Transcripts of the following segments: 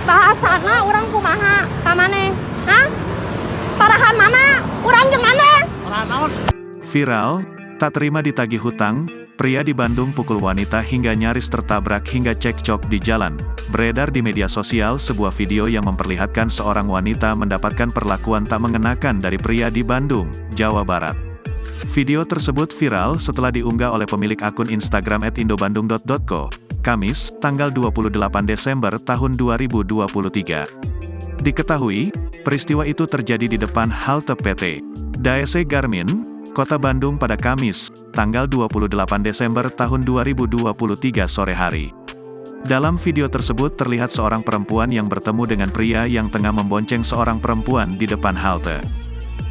Bahasana orang kumaha kamane? Hah? Parahan mana? Orang jeung mana? Viral, tak terima ditagih hutang, pria di Bandung pukul wanita hingga nyaris tertabrak hingga cekcok di jalan. Beredar di media sosial sebuah video yang memperlihatkan seorang wanita mendapatkan perlakuan tak mengenakan dari pria di Bandung, Jawa Barat. Video tersebut viral setelah diunggah oleh pemilik akun Instagram @indobandung.co, Kamis, tanggal 28 Desember tahun 2023. Diketahui, peristiwa itu terjadi di depan halte PT Daeshe Garmin, Kota Bandung pada Kamis, tanggal 28 Desember tahun 2023 sore hari. Dalam video tersebut terlihat seorang perempuan yang bertemu dengan pria yang tengah membonceng seorang perempuan di depan halte.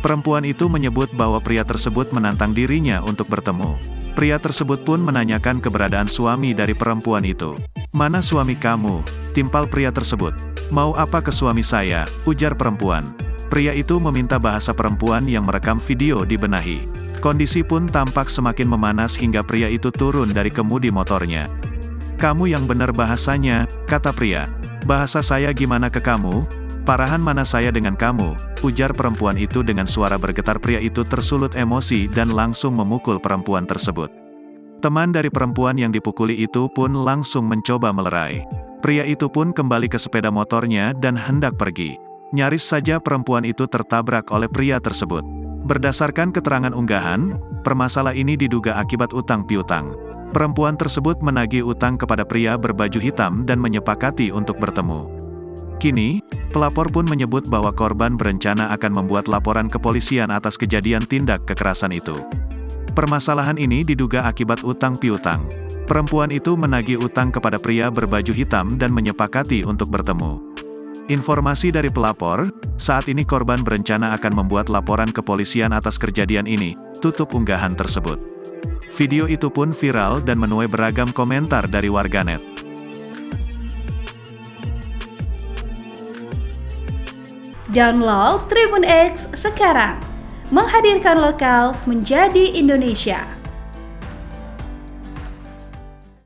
Perempuan itu menyebut bahwa pria tersebut menantang dirinya untuk bertemu. Pria tersebut pun menanyakan keberadaan suami dari perempuan itu. "Mana suami kamu?" timpal pria tersebut. "Mau apa ke suami saya?" ujar perempuan. Pria itu meminta bahasa perempuan yang merekam video dibenahi. Kondisi pun tampak semakin memanas hingga pria itu turun dari kemudi motornya. "Kamu yang benar bahasanya," kata pria. "Bahasa saya gimana ke kamu? Parahan mana saya dengan kamu?" ujar perempuan itu dengan suara bergetar. Pria itu tersulut emosi dan langsung memukul perempuan tersebut. Teman dari perempuan yang dipukuli itu pun langsung mencoba melerai. Pria itu pun kembali ke sepeda motornya dan hendak pergi. Nyaris saja perempuan itu tertabrak oleh pria tersebut. Berdasarkan keterangan unggahan, permasalahan ini diduga akibat utang piutang. Perempuan tersebut menagih utang kepada pria berbaju hitam dan menyepakati untuk bertemu. Kini, pelapor pun menyebut bahwa korban berencana akan membuat laporan ke polisian atas kejadian tindak kekerasan itu. Permasalahan ini diduga akibat utang piutang. Perempuan itu menagih utang kepada pria berbaju hitam dan menyepakati untuk bertemu. Informasi dari pelapor, saat ini korban berencana akan membuat laporan ke polisian atas kejadian ini, tutup unggahan tersebut. Video itu pun viral dan menuai beragam komentar dari warganet. Download Tribun X sekarang, menghadirkan lokal menjadi Indonesia.